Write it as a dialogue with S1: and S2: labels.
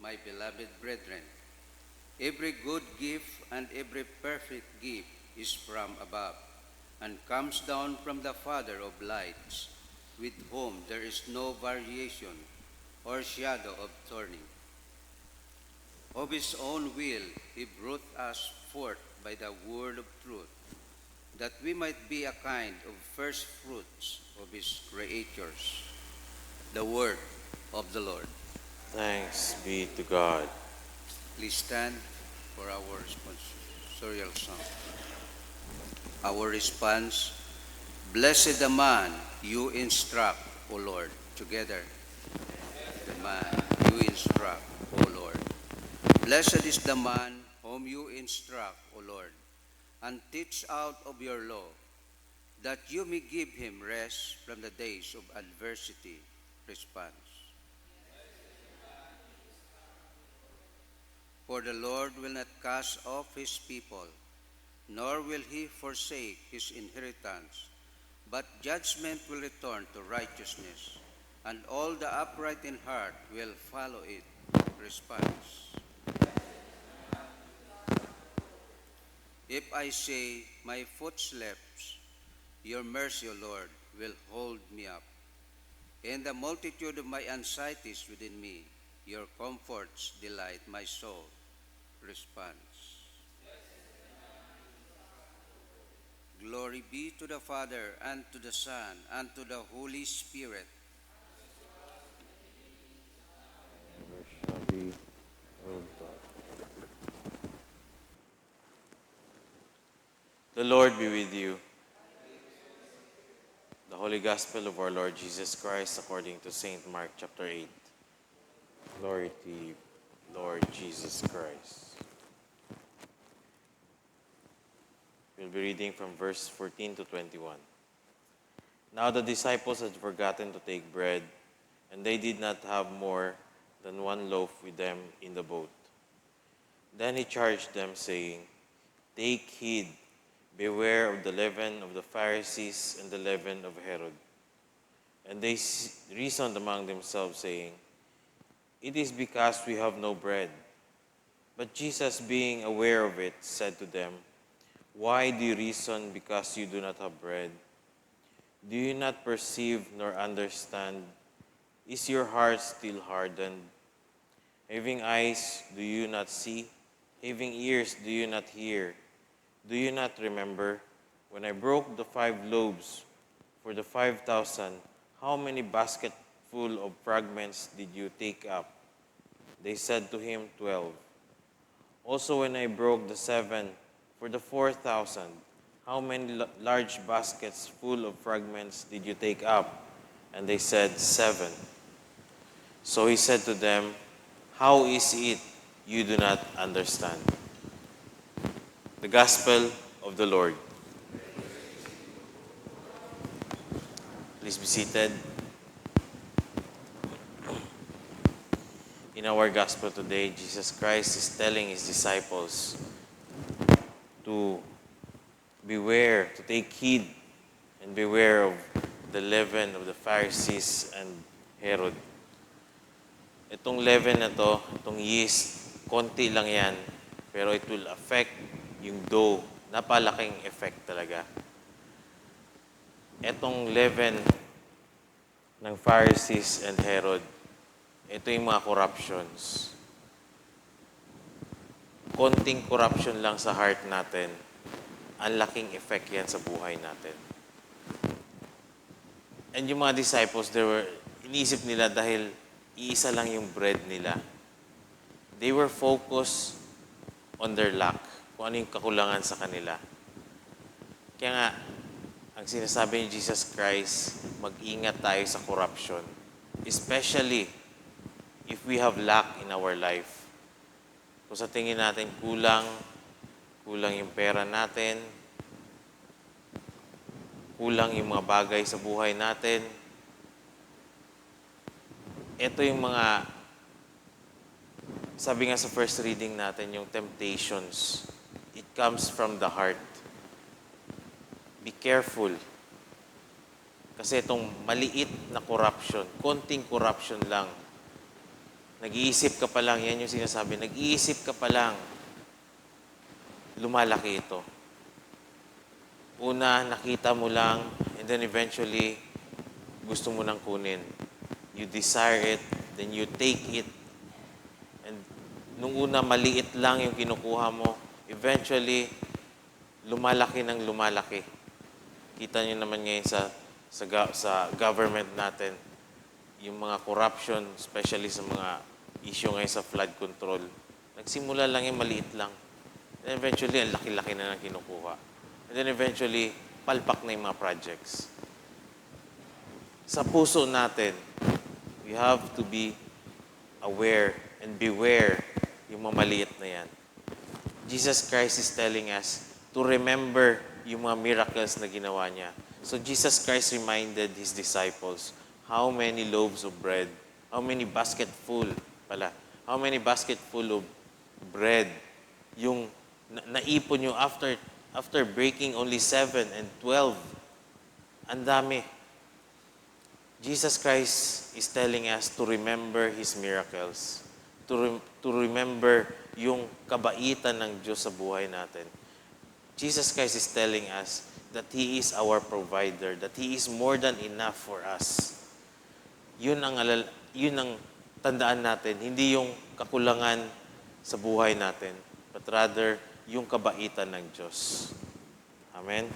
S1: my beloved brethren, every good gift and every perfect gift is from above, and comes down from the Father of lights, with whom there is no variation or shadow of turning. Of his own will he brought us forth by the word of truth, that we might be a kind of first fruits of his creatures. The word of the Lord.
S2: Thanks be to God.
S1: Please stand for our responsorial song. Our response, Blessed the man you instruct, O Lord. Together, the man you instruct, O Lord. Blessed is the man whom you instruct, O Lord, and teach out of your law, that you may give him rest from the days of adversity. Response. For the Lord will not cast off his people, nor will he forsake his inheritance, but judgment will return to righteousness, and all the upright in heart will follow it. Response. If I say, my foot slips, your mercy, O Lord, will hold me up. In the multitude of my anxieties within me, your comforts delight my soul. Response. Glory be to the Father, and to the Son, and to the Holy Spirit.
S2: Ever shall be, O God. The Lord be with you. The Holy Gospel of our Lord Jesus Christ according to St. Mark chapter 8. Glory to you, Lord Jesus Christ. We'll be reading from verse 14 to 21. Now the disciples had forgotten to take bread, and they did not have more than one loaf with them in the boat. Then he charged them, saying, Take heed, beware of the leaven of the Pharisees and the leaven of Herod. And they reasoned among themselves, saying, It is because we have no bread. But Jesus, being aware of it, said to them, Why do you reason because you do not have bread? Do you not perceive nor understand? Is your heart still hardened? Having eyes, do you not see? Having ears, do you not hear? Do you not remember when I broke the 5 loaves for the 5,000, how many basketful of fragments did you take up? They said to him, 12. Also when I broke the 7 for the 4,000, how many large baskets full of fragments did you take up? And they said, 7. So he said to them, How is it you do not understand? The Gospel of the Lord. Please be seated. In our Gospel today, Jesus Christ is telling his disciples to beware, to take heed and beware of the leaven of the Pharisees and Herod. Itong leaven na to, itong yeast, konti lang yan, pero it will affect yung dough. Napalaking effect talaga. Itong leaven ng Pharisees and Herod, ito yung mga corruptions. Konting corruption lang sa heart natin, ang laking effect yan sa buhay natin. And yung mga disciples, iniisip nila dahil iisa lang yung bread nila. They were focused on their lack, kung ano yung kakulangan sa kanila. Kaya nga, ang sinasabi ni Jesus Christ, mag-ingat tayo sa corruption. Especially if we have lack in our life. Kung sa tingin natin kulang yung pera natin, kulang yung mga bagay sa buhay natin. Ito yung mga, sabi nga sa first reading natin, yung temptations. It comes from the heart. Be careful. Kasi itong maliit na corruption, konting corruption lang, Nag-iisip ka pa lang, yan yung sinasabi, nag-iisip ka pa lang, lumalaki ito. Una, nakita mo lang, and then eventually, gusto mo nang kunin. You desire it, then you take it. And nung una, maliit lang yung kinukuha mo. Eventually, lumalaki ng lumalaki. Kita nyo naman ngayon sa government natin, yung mga corruption, especially sa mga issue ngayon sa flood control. Nagsimula lang yung maliit lang. And eventually, ang laki-laki na ng kinukuha. And then eventually, palpak na yung mga projects. Sa puso natin, we have to be aware and beware yung mamaliit na yan. Jesus Christ is telling us to remember yung mga miracles na ginawa niya. So Jesus Christ reminded His disciples how many loaves of bread, how many basket full of bread yung naipon nyo after breaking only 7 and 12. Ang dami. Jesus Christ is telling us to remember His miracles, to remember yung kabaitan ng Diyos sa buhay natin. Jesus Christ is telling us that He is our provider, that He is more than enough for us. Yun ang tandaan natin, hindi yung kakulangan sa buhay natin, but rather yung kabaitan ng Diyos. Amen?